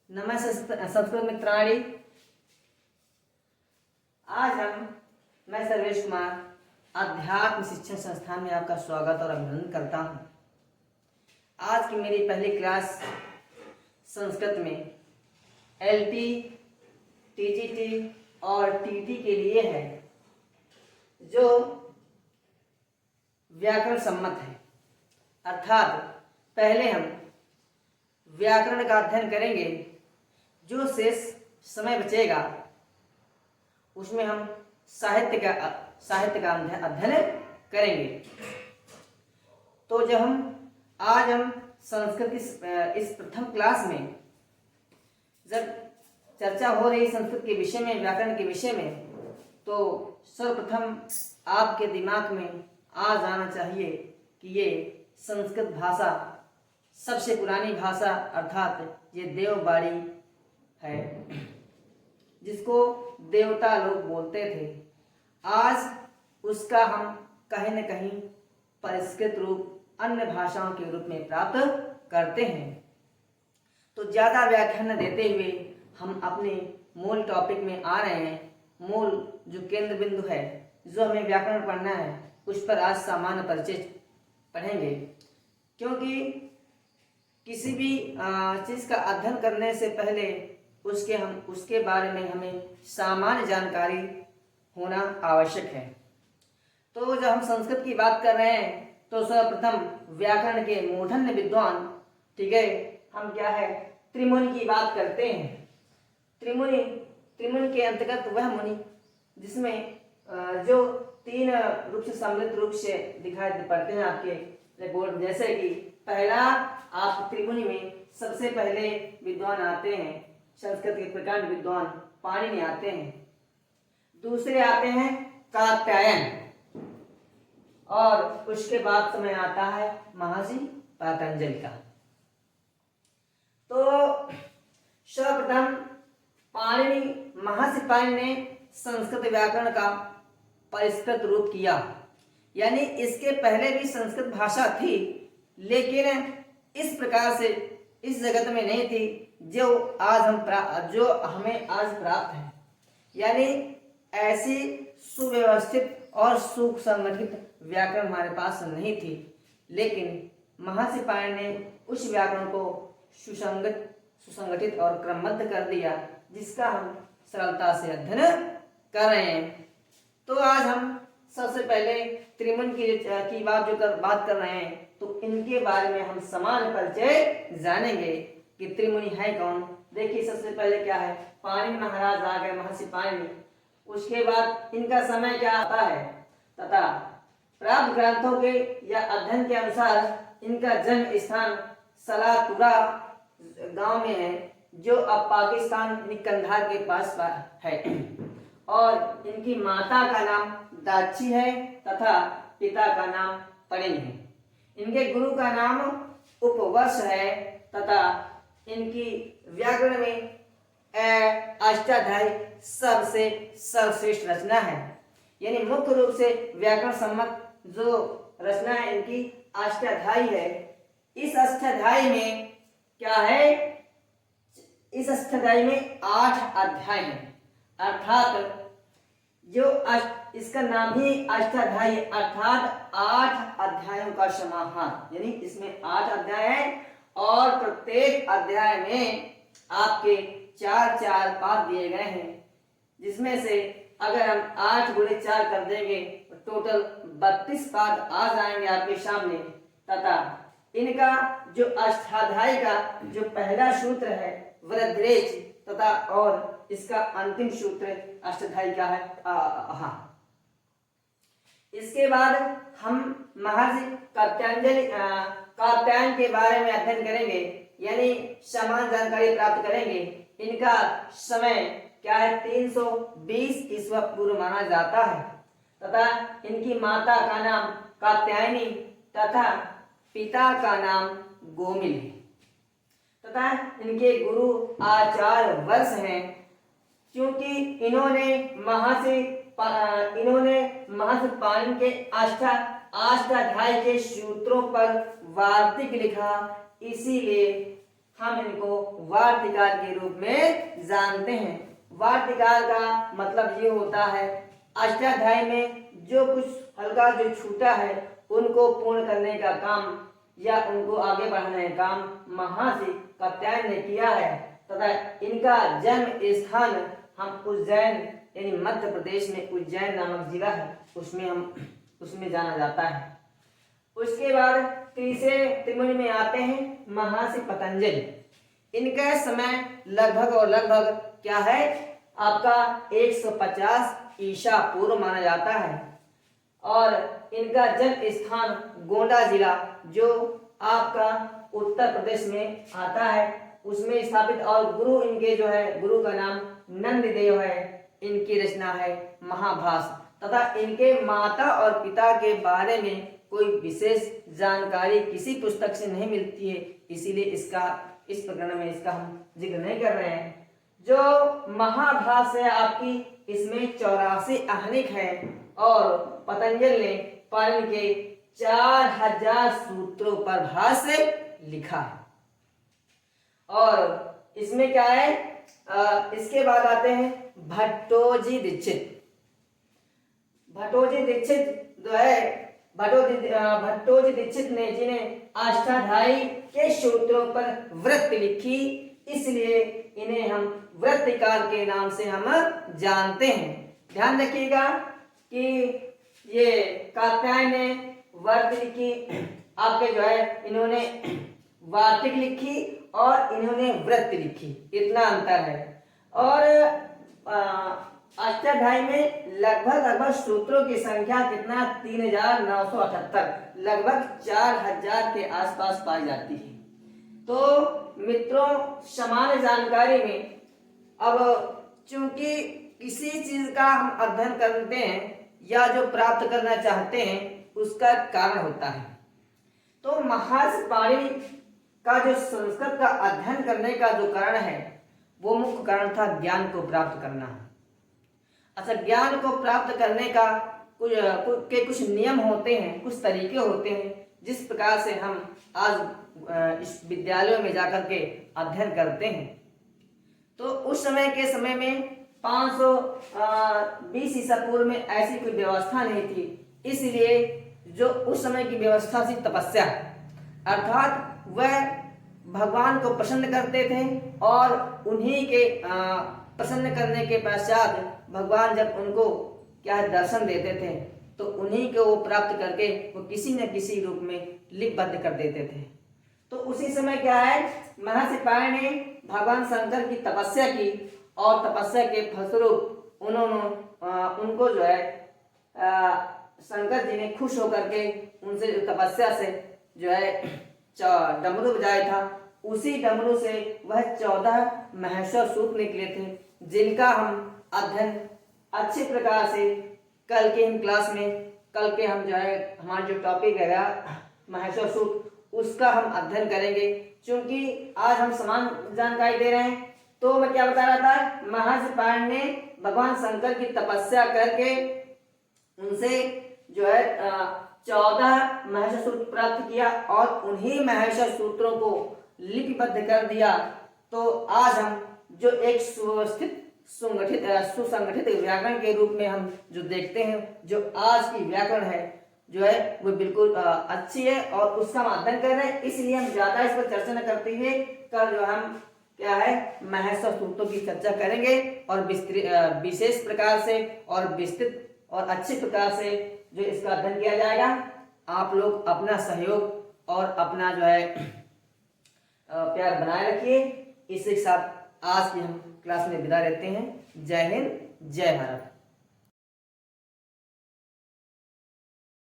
नमस्ते संस्कृत मित्राणि। मैं सर्वेश कुमार अध्यात्म शिक्षण संस्थान में आपका स्वागत और अभिनंदन करता हूँ। आज की मेरी पहली क्लास संस्कृत में एलटी, टीजीटी और टीटी के लिए है, जो व्याकरण सम्मत है। अर्थात पहले हम व्याकरण का अध्ययन करेंगे, जो शेष समय बचेगा उसमें हम साहित्य का अध्ययन करेंगे। तो आज हम संस्कृत की इस प्रथम क्लास में जब चर्चा हो रही संस्कृत के विषय में, व्याकरण के विषय में, तो सर्वप्रथम आपके दिमाग में आ जाना चाहिए कि ये संस्कृत भाषा सबसे पुरानी भाषा अर्थात ये देववाणी है, जिसको देवता लोग बोलते थे। आज उसका हम कहीं न कहीं परिष्कृत रूप अन्य भाषाओं के रूप में प्राप्त करते हैं। तो ज़्यादा व्याख्यान न देते हुए हम अपने मूल टॉपिक में आ रहे हैं। मूल जो केंद्र बिंदु है, जो हमें व्याकरण पढ़ना है, उस पर आज सामान्य परिचय पढ़ेंगे। क्योंकि किसी भी चीज़ का अध्ययन करने से पहले उसके बारे में हमें सामान्य जानकारी होना आवश्यक है। तो जब हम संस्कृत की बात कर रहे हैं तो सर्वप्रथम व्याकरण के मूर्धन्य विद्वान, ठीक है, हम क्या है, त्रिमुनि की बात करते हैं। त्रिमुनि के अंतर्गत वह मुनि जिसमें जो तीन रूप से सम्मिलित रूप से दिखाई पड़ते हैं आपके रिपोर्ट। जैसे कि पहला, आप त्रिमुनि में सबसे पहले विद्वान आते हैं संस्कृत के प्रकांड विद्वान पाणिनि आते हैं। दूसरे आते हैं कात्यायन, और उसके बाद समय आता है महर्षि पतंजलि का। तो सर्वप्रथम महर्षि पाणिनि ने संस्कृत व्याकरण का परिष्कृत रूप किया। यानी इसके पहले भी संस्कृत भाषा थी, लेकिन इस प्रकार से इस जगत में नहीं थी जो हमें आज प्राप्त है। यानी ऐसी सुव्यवस्थित और सुसंगठित व्याकरण हमारे पास नहीं थी, लेकिन महर्षि पाणिनि ने उस व्याकरण को सुसंगठित और क्रमबद्ध कर दिया, जिसका हम सरलता से अध्ययन कर रहे हैं। तो आज हम सबसे पहले त्रिमुनि की बात कर रहे हैं, तो इनके बारे में हम सामान्य परिचय जानेंगे कि त्रिमुनि है कौन। देखिए, सबसे पहले क्या है, पाणिनि महाराज आ गए, महर्षि पाणिनि। उसके बाद इनका समय क्या आता है तथा प्राप्त ग्रंथों के या अध्ययन के अनुसार इनका जन्म स्थान सलातुरा गांव में है, जो अब पाकिस्तान कंधार के पास है। और इनकी माता का नाम दाची है तथा पिता का नाम पणिनि है। इनके गुरु का नाम उपवर्ष है तथा इनकी व्याकरण में अष्टाध्यायी सबसे सर्वश्रेष्ठ रचना है। यानी मुख्य रूप से व्याकरण सम्मत जो रचना है इनकी अष्टाध्यायी है। इस अष्टाध्यायी में क्या है, इस अष्टाध्यायी में 8 अध्याय हैं। अर्थात इसका नाम ही अष्टाध्यायी, अर्थात 8 अध्यायों का समाहार। यानी इसमें 8 अध्याय हैं और प्रत्येक अध्याय में आपके 4 पाद दिए गए हैं, जिसमें से अगर हम 8 गुणे 4 कर देंगे तो टोटल 32 पाद आ जाएंगे आपके सामने। तथा इनका जो अष्टाध्यायी का जो पहला सूत्र है वृद्धिरेच तथा और इसका अंतिम सूत्र अष्टाध्यायी का है इसके बाद हम महर्षि कात्यायन के बारे में अध्ययन करेंगे, यानी समान जानकारी प्राप्त करेंगे। इनका समय क्या है, 320 ईस्वी पूर्व माना जाता है तथा इनकी माता का नाम कात्यायनी तथा पिता का नाम गोमिल है तथा इनके गुरु आचार्य वर्ष हैं। क्योंकि इन्होंने महर्षि पाणिनि के अष्टाध्यायी के सूत्रों पर वार्तिक लिखा, इसीलिए हम इनको वार्तिकार के रूप में जानते हैं। वार्तिकार का मतलब ये होता है अष्टाध्यायी में जो कुछ हल्का जो छूटा है उनको पूर्ण करने का काम या उनको आगे बढ़ाने का काम महर्षि कात्यायन ने किया है तथा इनका जन्म स्थान हम उज्जैन यानी मध्य प्रदेश में उज्जैन नामक जिला है उसमें जाना जाता है। उसके बाद तीसरे त्रिमुनि में आते हैं महर्षि पतंजलि। इनका समय लगभग क्या है आपका 150 ईसा पूर्व माना जाता है और इनका जन्म स्थान गोंडा जिला जो आपका उत्तर प्रदेश में आता है उसमें स्थापित। और गुरु इनके जो है गुरु का नाम नंददेव है। इनकी रचना है महाभाष्य तथा इनके माता और पिता के बारे में कोई विशेष जानकारी किसी पुस्तक से नहीं मिलती है, इसीलिए इस प्रकरण में इसका हम जिक्र नहीं कर रहे हैं। जो महाभाष्य है आपकी इसमें 84 आहनिक है और पतंजलि ने पाणिनि के 4000 सूत्रों पर भाष्य लिखा है। और इसमें क्या है इसके बाद आते हैं भट्टोजी दीक्षित। भट्टोजी दीक्षित जो है भट्टोजी दीक्षित ने जिन्हें अष्टाध्यायी के सूत्रों पर वृत्ति लिखी इसलिए इन्हें हम वृत्तिकार के नाम से हम जानते हैं। ध्यान रखिएगा कि ये कात्यायन ने वृत्ति लिखी आपके जो है इन्होंने वार्तिक लिखी और इन्होंने वृत्ति लिखी, इतना अंतर है। और अष्टाध्यायी में लगभग सूत्रों की संख्या कितना 3978 लगभग 4000 के आसपास पाई जाती है। तो मित्रों सामान्य जानकारी में अब चूंकि किसी चीज का हम अध्ययन करते हैं या जो प्राप्त करना चाहते हैं उसका कारण होता है। तो महर्षि पाणिनि का जो संस्कृत का अध्ययन करने का जो कारण है वो मुख्य कारण था ज्ञान को प्राप्त करना। अच्छा, ज्ञान को प्राप्त करने का कुछ नियम होते हैं, कुछ तरीके होते हैं जिस प्रकार से हम आज इस विद्यालयों में जाकर के अध्ययन करते हैं। तो उस समय में 520 ईसा पूर्व में ऐसी कोई व्यवस्था नहीं थी, इसलिए जो उस समय की व्यवस्था थी तपस्या, अर्थात वह भगवान को प्रसन्न करते थे और उन्हीं के प्रसन्न करने के पश्चात भगवान जब उनको क्या है दर्शन देते थे तो उन्हीं को वो प्राप्त करके वो किसी न किसी रूप में लिपिबद्ध कर देते थे। तो उसी समय क्या है महर्षि पाणिनि ने भगवान शंकर की तपस्या की और तपस्या के फलस्वरूप उनको जो है शंकर जी ने खुश होकर के उनसे जो तपस्या से जो है डमरू बजाया था, उसी डमरू से वह 14 महेश्वर सूत्र निकले थे जिनका हम अध्ययन अच्छे प्रकार से कल के हम जो है हमारा जो टॉपिक है महेश्वर सूत्र उसका हम अध्ययन करेंगे। क्योंकि आज हम समान जानकारी दे रहे हैं तो मैं क्या बता रहा था, महर्षि पाणिनि ने भगवान शंकर की तपस्या करके उनसे जो है 14 महेश्वर सूत्र प्राप्त किया और उन्हीं महेश्वर सूत्रों को लिपिबद्ध कर दिया। तो आज हम जो एक सुसंगठित व्याकरण के रूप में हम जो देखते हैं, जो आज की व्याकरण है जो है वो बिल्कुल अच्छी है और उसका हम अध्ययन कर रहे हैं। इसलिए हम ज्यादा इस पर चर्चा न करते हुए कल जो हम क्या है महेश्वर सूत्रों की चर्चा करेंगे और विशेष प्रकार से और विस्तृत और अच्छे प्रकार से जो इसका अध्ययन किया जाएगा। आप लोग अपना सहयोग और अपना जो है प्यार बनाए रखिए। इसी के साथ आज की हम क्लास में विदा लेते हैं। जय हिंद, जय भारत।